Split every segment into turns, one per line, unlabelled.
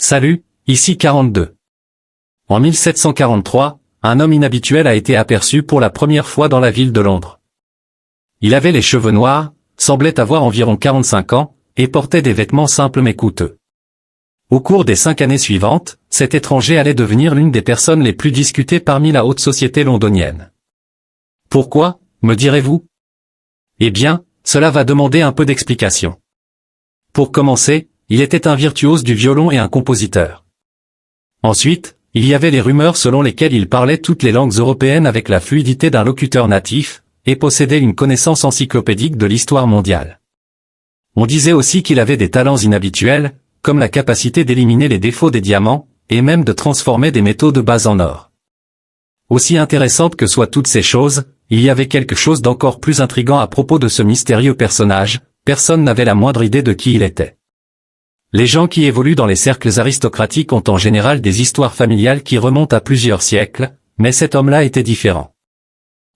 Salut, ici 42. En 1743, un homme inhabituel a été aperçu pour la première fois dans la ville de Londres. Il avait les cheveux noirs, semblait avoir environ 45 ans, et portait des vêtements simples mais coûteux. Au cours des 5 années suivantes, cet étranger allait devenir l'une des personnes les plus discutées parmi la haute société londonienne. Pourquoi, me direz-vous? Eh bien, cela va demander un peu d'explication. Pour commencer, il était un virtuose du violon et un compositeur. Ensuite, il y avait les rumeurs selon lesquelles il parlait toutes les langues européennes avec la fluidité d'un locuteur natif, et possédait une connaissance encyclopédique de l'histoire mondiale. On disait aussi qu'il avait des talents inhabituels, comme la capacité d'éliminer les défauts des diamants, et même de transformer des métaux de base en or. Aussi intéressantes que soient toutes ces choses, il y avait quelque chose d'encore plus intriguant à propos de ce mystérieux personnage, personne n'avait la moindre idée de qui il était. Les gens qui évoluent dans les cercles aristocratiques ont en général des histoires familiales qui remontent à plusieurs siècles, mais cet homme-là était différent.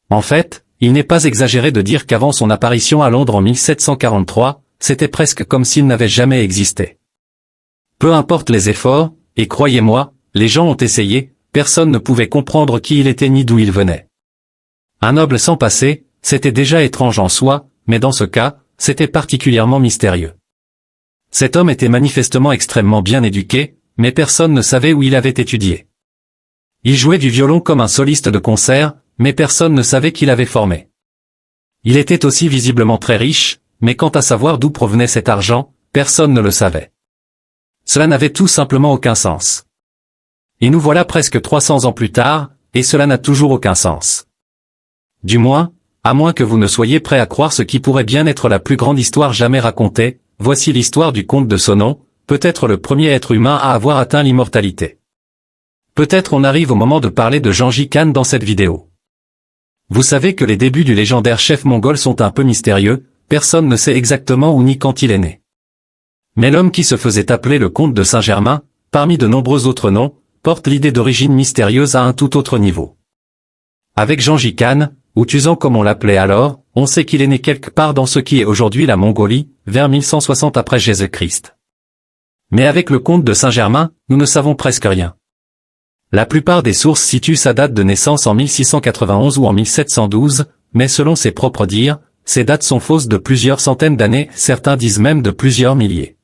En fait, il n'est pas exagéré de dire qu'avant son apparition à Londres en 1743, c'était presque comme s'il n'avait jamais existé. Peu importe les efforts, et croyez-moi, les gens ont essayé, personne ne pouvait comprendre qui il était ni d'où il venait. Un noble sans passé, c'était déjà étrange en soi, mais dans ce cas, c'était particulièrement mystérieux. Cet homme était manifestement extrêmement bien éduqué, mais personne ne savait où il avait étudié. Il jouait du violon comme un soliste de concert, mais personne ne savait qui l'avait formé. Il était aussi visiblement très riche, mais quant à savoir d'où provenait cet argent, personne ne le savait. Cela n'avait tout simplement aucun sens. Et nous voilà presque 300 ans plus tard, et cela n'a toujours aucun sens. Du moins, à moins que vous ne soyez prêt à croire ce qui pourrait bien être la plus grande histoire jamais racontée, voici l'histoire du comte de Sonon, peut-être le premier être humain à avoir atteint l'immortalité. Peut-être on arrive au moment de parler de Gengis Khan dans cette vidéo. Vous savez que les débuts du légendaire chef mongol sont un peu mystérieux, personne ne sait exactement où ni quand il est né. Mais l'homme qui se faisait appeler le comte de Saint-Germain, parmi de nombreux autres noms, porte l'idée d'origine mystérieuse à un tout autre niveau. Avec Gengis Khan, ou Tuzan comme on l'appelait alors, on sait qu'il est né quelque part dans ce qui est aujourd'hui la Mongolie, vers 1160 après Jésus-Christ. Mais avec le comte de Saint-Germain, nous ne savons presque rien. La plupart des sources situent sa date de naissance en 1691 ou en 1712, mais selon ses propres dires, ces dates sont fausses de plusieurs centaines d'années, certains disent même de plusieurs milliers.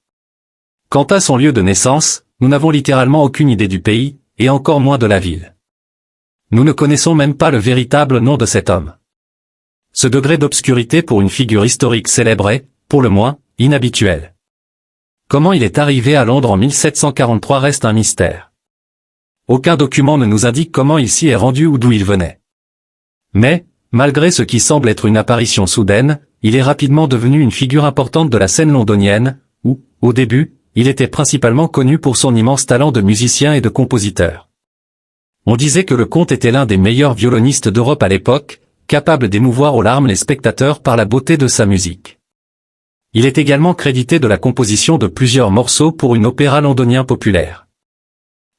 Quant à son lieu de naissance, nous n'avons littéralement aucune idée du pays, et encore moins de la ville. Nous ne connaissons même pas le véritable nom de cet homme. Ce degré d'obscurité pour une figure historique célèbre est, pour le moins, inhabituel. Comment il est arrivé à Londres en 1743 reste un mystère. Aucun document ne nous indique comment il s'y est rendu ou d'où il venait. Mais, malgré ce qui semble être une apparition soudaine, il est rapidement devenu une figure importante de la scène londonienne, où, au début, il était principalement connu pour son immense talent de musicien et de compositeur. On disait que le comte était l'un des meilleurs violonistes d'Europe à l'époque, capable d'émouvoir aux larmes les spectateurs par la beauté de sa musique. Il est également crédité de la composition de plusieurs morceaux pour une opéra londonien populaire.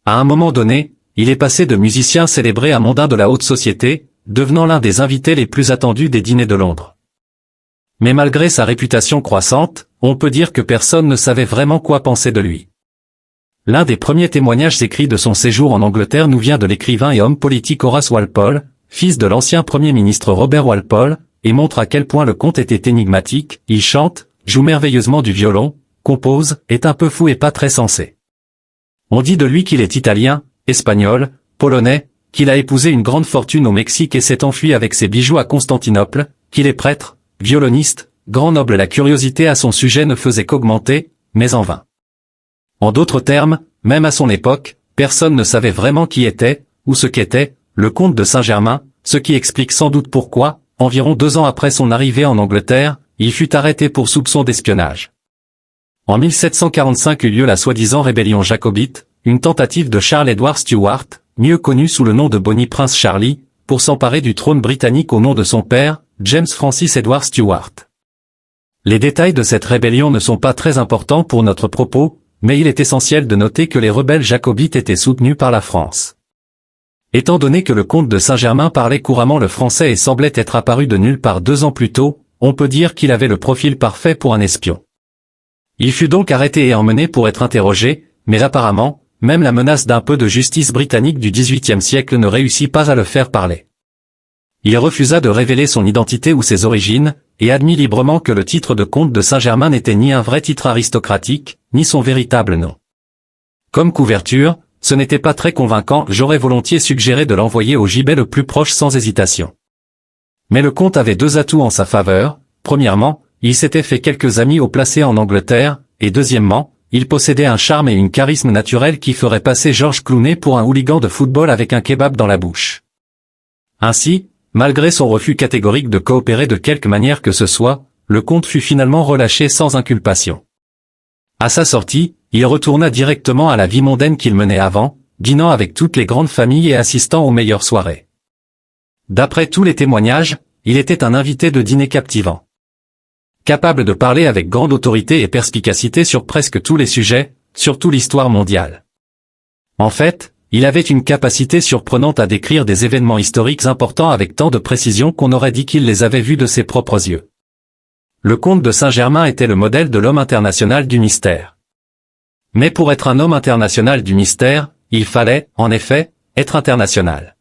À un moment donné, il est passé de musicien célébré à mondain de la haute société, devenant l'un des invités les plus attendus des dîners de Londres. Mais malgré sa réputation croissante, on peut dire que personne ne savait vraiment quoi penser de lui. L'un des premiers témoignages écrits de son séjour en Angleterre nous vient de l'écrivain et homme politique Horace Walpole, fils de l'ancien Premier ministre Robert Walpole, et montre à quel point le comte était énigmatique. Il chante, joue merveilleusement du violon, compose, est un peu fou et pas très sensé. On dit de lui qu'il est italien, espagnol, polonais, qu'il a épousé une grande fortune au Mexique et s'est enfui avec ses bijoux à Constantinople, qu'il est prêtre, violoniste, grand noble. La curiosité à son sujet ne faisait qu'augmenter, mais en vain. En d'autres termes, même à son époque, personne ne savait vraiment qui était, ou ce qu'était, le comte de Saint-Germain, ce qui explique sans doute pourquoi, environ 2 ans après son arrivée en Angleterre, il fut arrêté pour soupçon d'espionnage. En 1745 eut lieu la soi-disant rébellion jacobite, une tentative de Charles Edward Stuart, mieux connu sous le nom de Bonnie Prince Charlie, pour s'emparer du trône britannique au nom de son père, James Francis Edward Stuart. Les détails de cette rébellion ne sont pas très importants pour notre propos, mais il est essentiel de noter que les rebelles jacobites étaient soutenus par la France. Étant donné que le comte de Saint-Germain parlait couramment le français et semblait être apparu de nulle part 2 ans plus tôt, on peut dire qu'il avait le profil parfait pour un espion. Il fut donc arrêté et emmené pour être interrogé, mais apparemment, même la menace d'un peu de justice britannique du XVIIIe siècle ne réussit pas à le faire parler. Il refusa de révéler son identité ou ses origines, et admit librement que le titre de comte de Saint-Germain n'était ni un vrai titre aristocratique, ni son véritable nom. Comme couverture, ce n'était pas très convaincant, j'aurais volontiers suggéré de l'envoyer au gibet le plus proche sans hésitation. Mais le comte avait deux atouts en sa faveur. Premièrement, il s'était fait quelques amis haut placés en Angleterre, et deuxièmement, il possédait un charme et une charisme naturel qui ferait passer Georges Clooney pour un hooligan de football avec un kebab dans la bouche. Ainsi, malgré son refus catégorique de coopérer de quelque manière que ce soit, le comte fut finalement relâché sans inculpation. À sa sortie, il retourna directement à la vie mondaine qu'il menait avant, dînant avec toutes les grandes familles et assistant aux meilleures soirées. D'après tous les témoignages, il était un invité de dîner captivant. Capable de parler avec grande autorité et perspicacité sur presque tous les sujets, surtout l'histoire mondiale. En fait, il avait une capacité surprenante à décrire des événements historiques importants avec tant de précision qu'on aurait dit qu'il les avait vus de ses propres yeux. Le comte de Saint-Germain était le modèle de l'homme international du mystère. Mais pour être un homme international du mystère, il fallait, en effet, être international.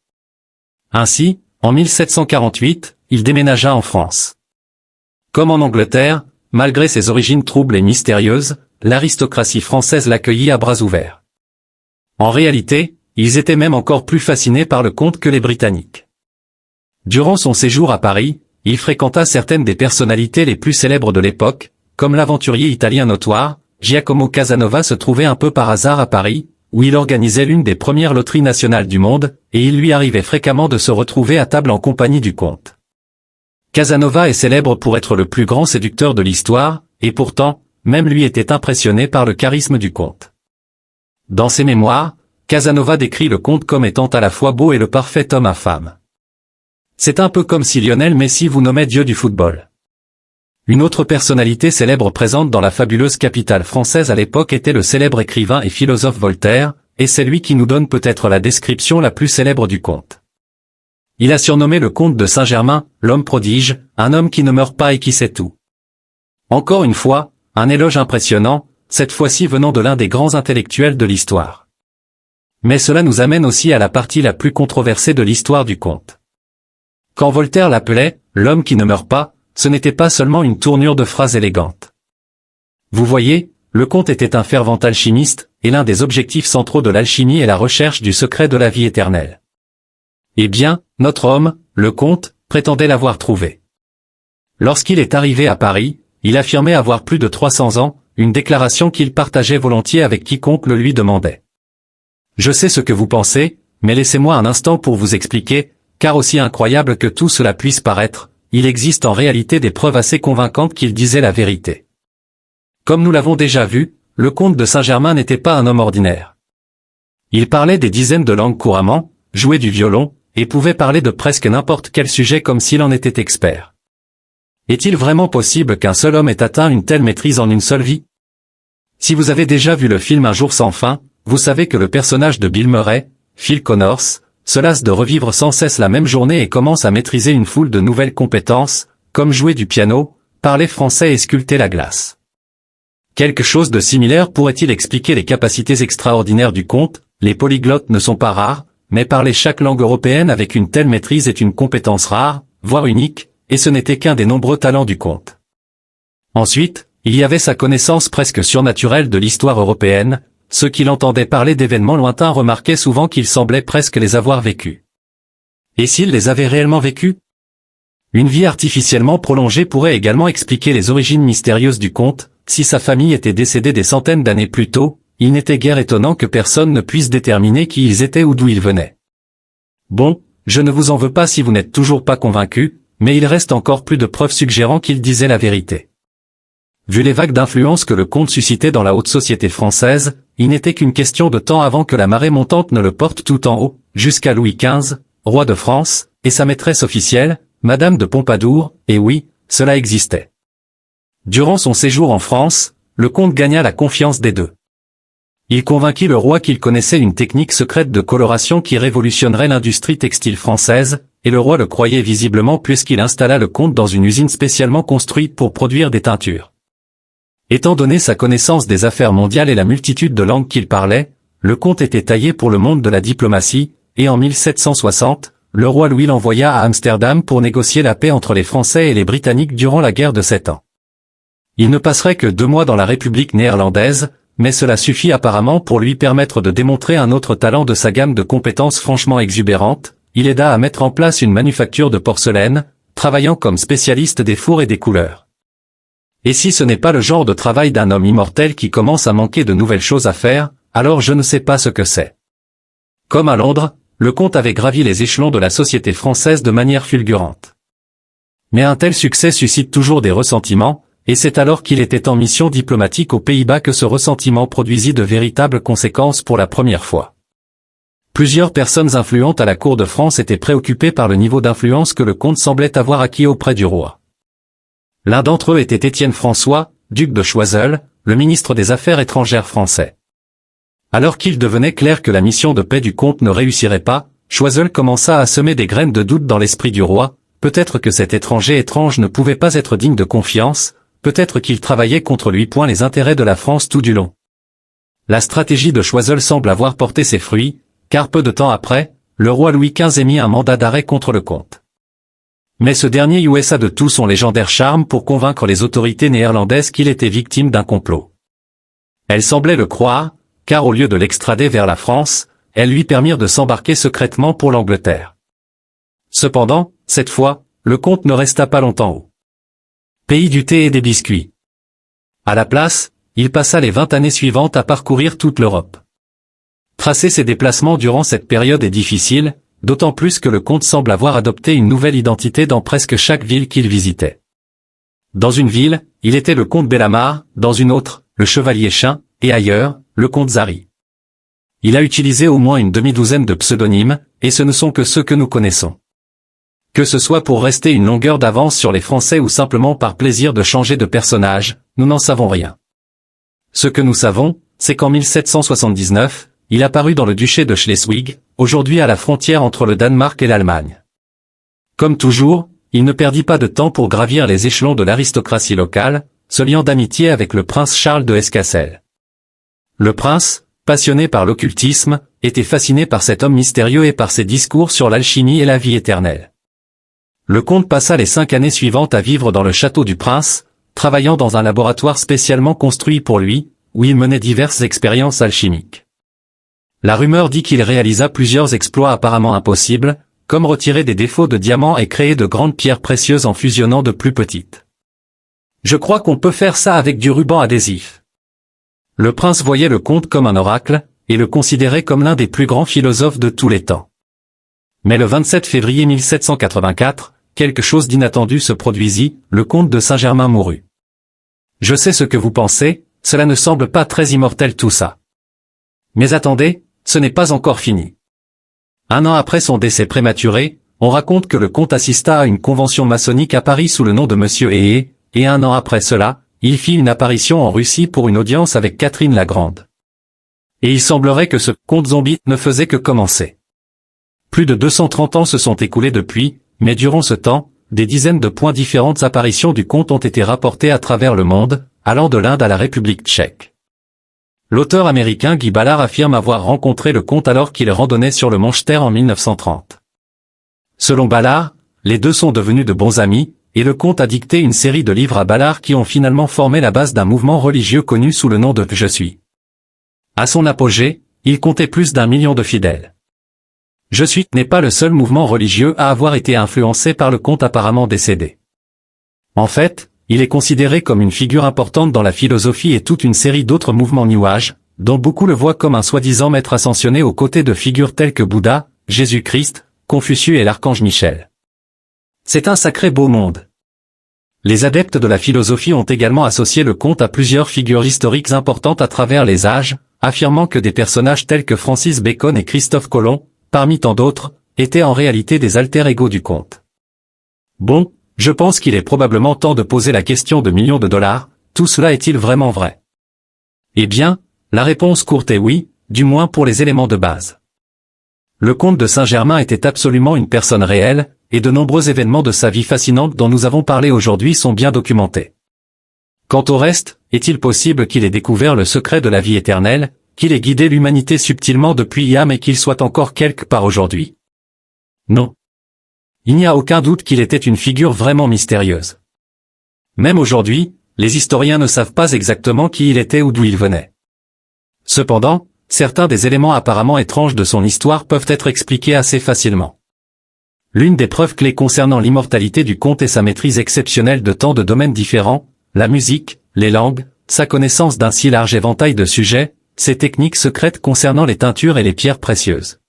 Ainsi, en 1748, il déménagea en France. Comme en Angleterre, malgré ses origines troubles et mystérieuses, l'aristocratie française l'accueillit à bras ouverts. En réalité, ils étaient même encore plus fascinés par le comte que les Britanniques. Durant son séjour à Paris, il fréquenta certaines des personnalités les plus célèbres de l'époque, comme l'aventurier italien notoire, Giacomo Casanova se trouvait un peu par hasard à Paris, où il organisait l'une des premières loteries nationales du monde, et il lui arrivait fréquemment de se retrouver à table en compagnie du comte. Casanova est célèbre pour être le plus grand séducteur de l'histoire, et pourtant, même lui était impressionné par le charisme du comte. Dans ses mémoires, Casanova décrit le comte comme étant à la fois beau et le parfait homme à femme. C'est un peu comme si Lionel Messi vous nommait Dieu du football. Une autre personnalité célèbre présente dans la fabuleuse capitale française à l'époque était le célèbre écrivain et philosophe Voltaire, et c'est lui qui nous donne peut-être la description la plus célèbre du comte. Il a surnommé le comte de Saint-Germain, l'homme prodige, un homme qui ne meurt pas et qui sait tout. Encore une fois, un éloge impressionnant, cette fois-ci venant de l'un des grands intellectuels de l'histoire. Mais cela nous amène aussi à la partie la plus controversée de l'histoire du comte. Quand Voltaire l'appelait « l'homme qui ne meurt pas », ce n'était pas seulement une tournure de phrase élégante. Vous voyez, le comte était un fervent alchimiste, et l'un des objectifs centraux de l'alchimie est la recherche du secret de la vie éternelle. Eh bien, notre homme, le comte, prétendait l'avoir trouvé. Lorsqu'il est arrivé à Paris, il affirmait avoir plus de 300 ans, une déclaration qu'il partageait volontiers avec quiconque le lui demandait. Je sais ce que vous pensez, mais laissez-moi un instant pour vous expliquer, car aussi incroyable que tout cela puisse paraître, il existe en réalité des preuves assez convaincantes qu'il disait la vérité. Comme nous l'avons déjà vu, le comte de Saint-Germain n'était pas un homme ordinaire. Il parlait des dizaines de langues couramment, jouait du violon, et pouvait parler de presque n'importe quel sujet comme s'il en était expert. Est-il vraiment possible qu'un seul homme ait atteint une telle maîtrise en une seule vie? Si vous avez déjà vu le film Un jour sans fin, vous savez que le personnage de Bill Murray, Phil Connors, se lasse de revivre sans cesse la même journée et commence à maîtriser une foule de nouvelles compétences, comme jouer du piano, parler français et sculpter la glace. Quelque chose de similaire pourrait-il expliquer les capacités extraordinaires du comte? Les polyglottes ne sont pas rares, mais parler chaque langue européenne avec une telle maîtrise est une compétence rare, voire unique, et ce n'était qu'un des nombreux talents du comte. Ensuite, il y avait sa connaissance presque surnaturelle de l'histoire européenne. Ceux qui l'entendaient parler d'événements lointains remarquaient souvent qu'il semblait presque les avoir vécus. Et s'il les avait réellement vécus? Une vie artificiellement prolongée pourrait également expliquer les origines mystérieuses du comte. Si sa famille était décédée des centaines d'années plus tôt, il n'était guère étonnant que personne ne puisse déterminer qui ils étaient ou d'où ils venaient. Bon, je ne vous en veux pas si vous n'êtes toujours pas convaincu, mais il reste encore plus de preuves suggérant qu'il disait la vérité. Vu les vagues d'influence que le comte suscitait dans la haute société française, il n'était qu'une question de temps avant que la marée montante ne le porte tout en haut, jusqu'à Louis XV, roi de France, et sa maîtresse officielle, Madame de Pompadour, et oui, cela existait. Durant son séjour en France, le comte gagna la confiance des deux. Il convainquit le roi qu'il connaissait une technique secrète de coloration qui révolutionnerait l'industrie textile française, et le roi le croyait visiblement puisqu'il installa le comte dans une usine spécialement construite pour produire des teintures. Étant donné sa connaissance des affaires mondiales et la multitude de langues qu'il parlait, le comte était taillé pour le monde de la diplomatie, et en 1760, le roi Louis l'envoya à Amsterdam pour négocier la paix entre les Français et les Britanniques durant la guerre de 7 ans. Il ne passerait que 2 mois dans la République néerlandaise, mais cela suffit apparemment pour lui permettre de démontrer un autre talent de sa gamme de compétences franchement exubérantes. Il aida à mettre en place une manufacture de porcelaine, travaillant comme spécialiste des fours et des couleurs. Et si ce n'est pas le genre de travail d'un homme immortel qui commence à manquer de nouvelles choses à faire, alors je ne sais pas ce que c'est. Comme à Londres, le comte avait gravi les échelons de la société française de manière fulgurante. Mais un tel succès suscite toujours des ressentiments, et c'est alors qu'il était en mission diplomatique aux Pays-Bas que ce ressentiment produisit de véritables conséquences pour la première fois. Plusieurs personnes influentes à la cour de France étaient préoccupées par le niveau d'influence que le comte semblait avoir acquis auprès du roi. L'un d'entre eux était Étienne François, duc de Choiseul, le ministre des Affaires étrangères français. Alors qu'il devenait clair que la mission de paix du comte ne réussirait pas, Choiseul commença à semer des graines de doute dans l'esprit du roi, peut-être que cet étranger étrange ne pouvait pas être digne de confiance, peut-être qu'il travaillait contre lui. Les intérêts de la France tout du long. La stratégie de Choiseul semble avoir porté ses fruits, car peu de temps après, le roi Louis XV émit un mandat d'arrêt contre le comte. Mais ce dernier usa de tout son légendaire charme pour convaincre les autorités néerlandaises qu'il était victime d'un complot. Elles semblaient le croire, car au lieu de l'extrader vers la France, elles lui permirent de s'embarquer secrètement pour l'Angleterre. Cependant, cette fois, le comte ne resta pas longtemps au pays du thé et des biscuits. À la place, il passa les 20 années suivantes à parcourir toute l'Europe. Tracer ses déplacements durant cette période est difficile, d'autant plus que le comte semble avoir adopté une nouvelle identité dans presque chaque ville qu'il visitait. Dans une ville, il était le comte Bellamare, dans une autre, le chevalier Chin, et ailleurs, le comte Zari. Il a utilisé au moins une demi-douzaine de pseudonymes, et ce ne sont que ceux que nous connaissons. Que ce soit pour rester une longueur d'avance sur les Français ou simplement par plaisir de changer de personnage, nous n'en savons rien. Ce que nous savons, c'est qu'en 1779, il apparut dans le duché de Schleswig, aujourd'hui à la frontière entre le Danemark et l'Allemagne. Comme toujours, il ne perdit pas de temps pour gravir les échelons de l'aristocratie locale, se liant d'amitié avec le prince Charles de Hesse-Cassel. Le prince, passionné par l'occultisme, était fasciné par cet homme mystérieux et par ses discours sur l'alchimie et la vie éternelle. Le comte passa les 5 années suivantes à vivre dans le château du prince, travaillant dans un laboratoire spécialement construit pour lui, où il menait diverses expériences alchimiques. La rumeur dit qu'il réalisa plusieurs exploits apparemment impossibles, comme retirer des défauts de diamants et créer de grandes pierres précieuses en fusionnant de plus petites. Je crois qu'on peut faire ça avec du ruban adhésif. Le prince voyait le comte comme un oracle, et le considérait comme l'un des plus grands philosophes de tous les temps. Mais le 27 février 1784, quelque chose d'inattendu se produisit, le comte de Saint-Germain mourut. Je sais ce que vous pensez, cela ne semble pas très immortel tout ça. Mais attendez, ce n'est pas encore fini. 1 an après son décès prématuré, on raconte que le comte assista à une convention maçonnique à Paris sous le nom de Monsieur Héé, et 1 an après cela, il fit une apparition en Russie pour une audience avec Catherine la Grande. Et il semblerait que ce conte zombie ne faisait que commencer. Plus de 230 ans se sont écoulés depuis, mais durant ce temps, des dizaines de points différentes apparitions du comte ont été rapportées à travers le monde, allant de l'Inde à la République tchèque. L'auteur américain Guy Ballard affirme avoir rencontré le comte alors qu'il randonnait sur le Manchester en 1930. Selon Ballard, les deux sont devenus de bons amis, et le comte a dicté une série de livres à Ballard qui ont finalement formé la base d'un mouvement religieux connu sous le nom de « Je suis ». À son apogée, il comptait plus d'1 million de fidèles. Je suis n'est pas le seul mouvement religieux à avoir été influencé par le comte apparemment décédé. En fait, il est considéré comme une figure importante dans la philosophie et toute une série d'autres mouvements New Age, dont beaucoup le voient comme un soi-disant maître ascensionné aux côtés de figures telles que Bouddha, Jésus-Christ, Confucius et l'archange Michel. C'est un sacré beau monde. Les adeptes de la philosophie ont également associé le comte à plusieurs figures historiques importantes à travers les âges, affirmant que des personnages tels que Francis Bacon et Christophe Colomb, parmi tant d'autres, étaient en réalité des alter-ego du comte. Bon, je pense qu'il est probablement temps de poser la question de millions de dollars, tout cela est-il vraiment vrai? Eh bien, la réponse courte est oui, du moins pour les éléments de base. Le comte de Saint-Germain était absolument une personne réelle, et de nombreux événements de sa vie fascinante dont nous avons parlé aujourd'hui sont bien documentés. Quant au reste, est-il possible qu'il ait découvert le secret de la vie éternelle, qu'il ait guidé l'humanité subtilement depuis Yam et qu'il soit encore quelque part aujourd'hui? Non. Il n'y a aucun doute qu'il était une figure vraiment mystérieuse. Même aujourd'hui, les historiens ne savent pas exactement qui il était ou d'où il venait. Cependant, certains des éléments apparemment étranges de son histoire peuvent être expliqués assez facilement. L'une des preuves clés concernant l'immortalité du conte est sa maîtrise exceptionnelle de tant de domaines différents, la musique, les langues, sa connaissance d'un si large éventail de sujets, ses techniques secrètes concernant les teintures et les pierres précieuses.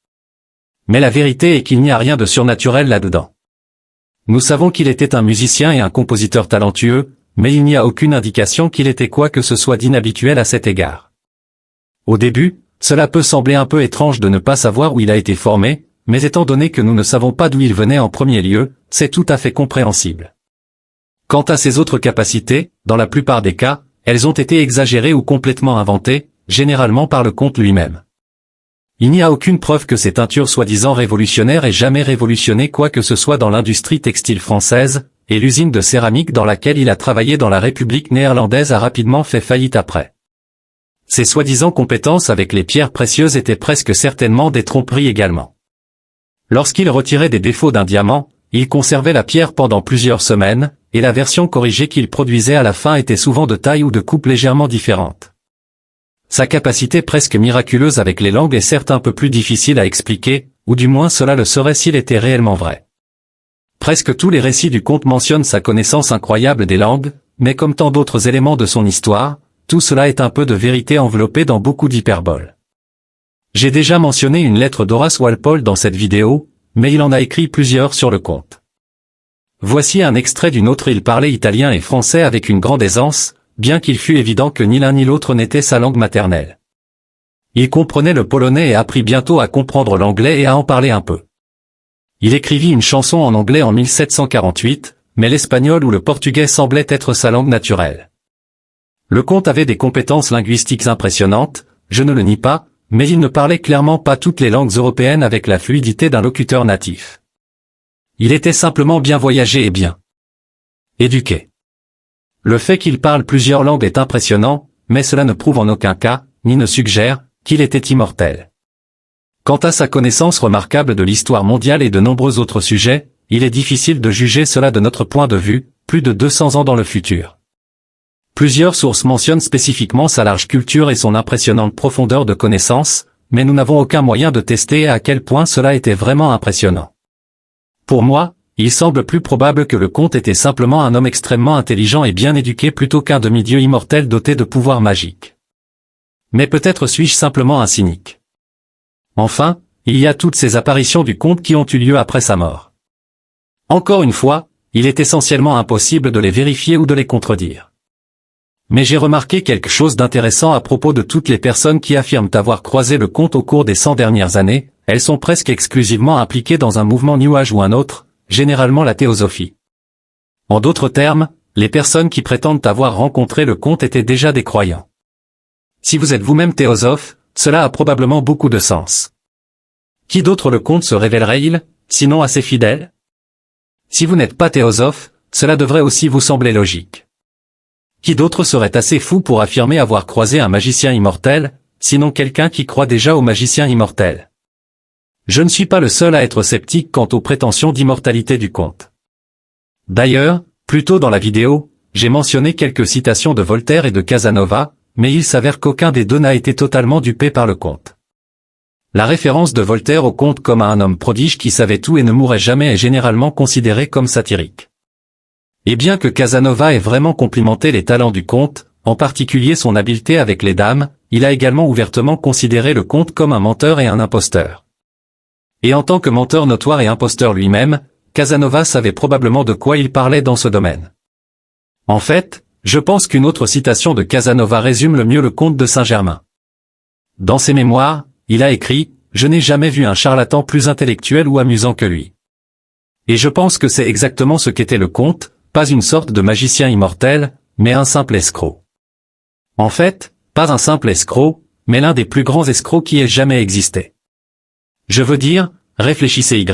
Mais la vérité est qu'il n'y a rien de surnaturel là-dedans. Nous savons qu'il était un musicien et un compositeur talentueux, mais il n'y a aucune indication qu'il était quoi que ce soit d'inhabituel à cet égard. Au début, cela peut sembler un peu étrange de ne pas savoir où il a été formé, mais étant donné que nous ne savons pas d'où il venait en premier lieu, c'est tout à fait compréhensible. Quant à ses autres capacités, dans la plupart des cas, elles ont été exagérées ou complètement inventées, généralement par le conte lui-même. Il n'y a aucune preuve que ces teintures soi-disant révolutionnaires aient jamais révolutionné quoi que ce soit dans l'industrie textile française, et l'usine de céramique dans laquelle il a travaillé dans la République néerlandaise a rapidement fait faillite après. Ses soi-disant compétences avec les pierres précieuses étaient presque certainement des tromperies également. Lorsqu'il retirait des défauts d'un diamant, il conservait la pierre pendant plusieurs semaines, et la version corrigée qu'il produisait à la fin était souvent de taille ou de coupe légèrement différente. Sa capacité presque miraculeuse avec les langues est certes un peu plus difficile à expliquer, ou du moins cela le serait s'il était réellement vrai. Presque tous les récits du conte mentionnent sa connaissance incroyable des langues, mais comme tant d'autres éléments de son histoire, tout cela est un peu de vérité enveloppée dans beaucoup d'hyperboles. J'ai déjà mentionné une lettre d'Horace Walpole dans cette vidéo, mais il en a écrit plusieurs sur le conte. Voici un extrait d'une autre. Il parlait italien et français avec une grande aisance, bien qu'il fût évident que ni l'un ni l'autre n'était sa langue maternelle. Il comprenait le polonais et apprit bientôt à comprendre l'anglais et à en parler un peu. Il écrivit une chanson en anglais en 1748, mais l'espagnol ou le portugais semblait être sa langue naturelle. Le comte avait des compétences linguistiques impressionnantes, je ne le nie pas, mais il ne parlait clairement pas toutes les langues européennes avec la fluidité d'un locuteur natif. Il était simplement bien voyagé et bien éduqué. Le fait qu'il parle plusieurs langues est impressionnant, mais cela ne prouve en aucun cas, ni ne suggère, qu'il était immortel. Quant à sa connaissance remarquable de l'histoire mondiale et de nombreux autres sujets, il est difficile de juger cela de notre point de vue, plus de 200 ans dans le futur. Plusieurs sources mentionnent spécifiquement sa large culture et son impressionnante profondeur de connaissances, mais nous n'avons aucun moyen de tester à quel point cela était vraiment impressionnant. Pour moi, il semble plus probable que le comte était simplement un homme extrêmement intelligent et bien éduqué plutôt qu'un demi-dieu immortel doté de pouvoirs magiques. Mais peut-être suis-je simplement un cynique. Enfin, il y a toutes ces apparitions du comte qui ont eu lieu après sa mort. Encore une fois, il est essentiellement impossible de les vérifier ou de les contredire. Mais j'ai remarqué quelque chose d'intéressant à propos de toutes les personnes qui affirment avoir croisé le comte au cours des 100 dernières années, elles sont presque exclusivement impliquées dans un mouvement New Age ou un autre, généralement la théosophie. En d'autres termes, les personnes qui prétendent avoir rencontré le comte étaient déjà des croyants. Si vous êtes vous-même théosophe, cela a probablement beaucoup de sens. Qui d'autre le comte se révélerait-il, sinon assez fidèle? Si vous n'êtes pas théosophe, cela devrait aussi vous sembler logique. Qui d'autre serait assez fou pour affirmer avoir croisé un magicien immortel, sinon quelqu'un qui croit déjà au magicien immortel? Je ne suis pas le seul à être sceptique quant aux prétentions d'immortalité du comte. D'ailleurs, plus tôt dans la vidéo, j'ai mentionné quelques citations de Voltaire et de Casanova, mais il s'avère qu'aucun des deux n'a été totalement dupé par le comte. La référence de Voltaire au comte comme à un homme prodige qui savait tout et ne mourrait jamais est généralement considérée comme satirique. Et bien que Casanova ait vraiment complimenté les talents du comte, en particulier son habileté avec les dames, il a également ouvertement considéré le comte comme un menteur et un imposteur. Et en tant que menteur notoire et imposteur lui-même, Casanova savait probablement de quoi il parlait dans ce domaine. En fait, je pense qu'une autre citation de Casanova résume le mieux le comte de Saint-Germain. Dans ses mémoires, il a écrit « Je n'ai jamais vu un charlatan plus intellectuel ou amusant que lui ». Et je pense que c'est exactement ce qu'était le comte, pas une sorte de magicien immortel, mais un simple escroc. En fait, pas un simple escroc, mais l'un des plus grands escrocs qui ait jamais existé. Je veux dire, réfléchissez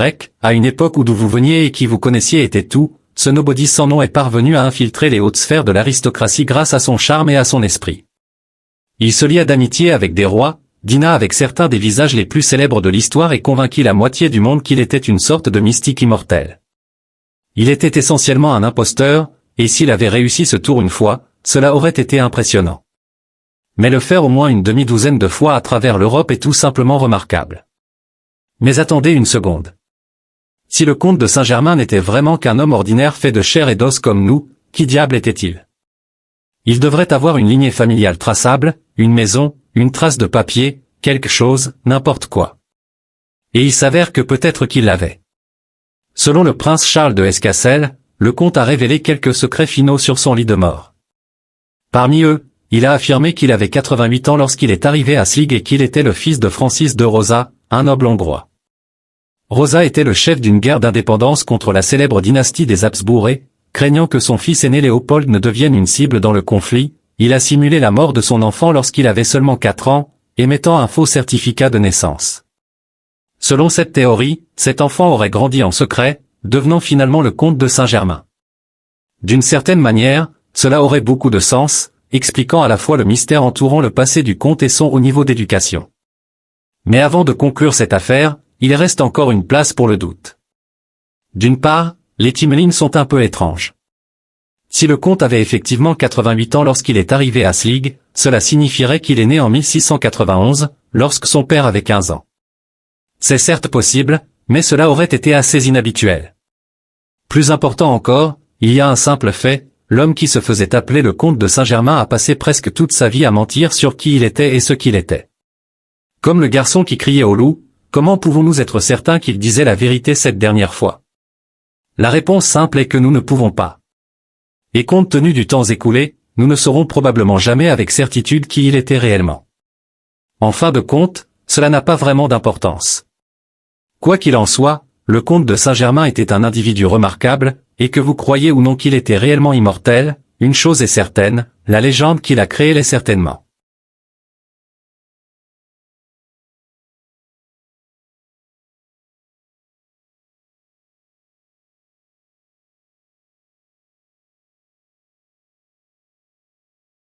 à une époque où d'où vous veniez et qui vous connaissiez était tout, ce nobody sans nom est parvenu à infiltrer les hautes sphères de l'aristocratie grâce à son charme et à son esprit. Il se lia d'amitié avec des rois, dîna avec certains des visages les plus célèbres de l'histoire et convainquit la moitié du monde qu'il était une sorte de mystique immortel. Il était essentiellement un imposteur, et s'il avait réussi ce tour une fois, cela aurait été impressionnant. Mais le faire au moins une demi-douzaine de fois à travers l'Europe est tout simplement remarquable. Mais attendez une seconde. Si le comte de Saint-Germain n'était vraiment qu'un homme ordinaire fait de chair et d'os comme nous, qui diable était-il? Il devrait avoir une lignée familiale traçable, une maison, une trace de papier, quelque chose, n'importe quoi. Et il s'avère que peut-être qu'il l'avait. Selon le prince Charles de Hesse-Cassel, le comte a révélé quelques secrets finaux sur son lit de mort. Parmi eux, il a affirmé qu'il avait 88 ans lorsqu'il est arrivé à Slig et qu'il était le fils de Francis de Rosa, un noble hongrois. Rosa était le chef d'une guerre d'indépendance contre la célèbre dynastie des Habsbourg et, craignant que son fils aîné Léopold ne devienne une cible dans le conflit, il a simulé la mort de son enfant lorsqu'il avait seulement 4 ans, émettant un faux certificat de naissance. Selon cette théorie, cet enfant aurait grandi en secret, devenant finalement le comte de Saint-Germain. D'une certaine manière, cela aurait beaucoup de sens, expliquant à la fois le mystère entourant le passé du comte et son haut niveau d'éducation. Mais avant de conclure cette affaire, il reste encore une place pour le doute. D'une part, les timelines sont un peu étranges. Si le comte avait effectivement 88 ans lorsqu'il est arrivé à Slig, cela signifierait qu'il est né en 1691, lorsque son père avait 15 ans. C'est certes possible, mais cela aurait été assez inhabituel. Plus important encore, il y a un simple fait, l'homme qui se faisait appeler le comte de Saint-Germain a passé presque toute sa vie à mentir sur qui il était et ce qu'il était. Comme le garçon qui criait au loup, comment pouvons-nous être certains qu'il disait la vérité cette dernière fois? La réponse simple est que nous ne pouvons pas. Et compte tenu du temps écoulé, nous ne saurons probablement jamais avec certitude qui il était réellement. En fin de compte, cela n'a pas vraiment d'importance. Quoi qu'il en soit, le comte de Saint-Germain était un individu remarquable, et que vous croyez ou non qu'il était réellement immortel, une chose est certaine, la légende qu'il a créée l'est certainement.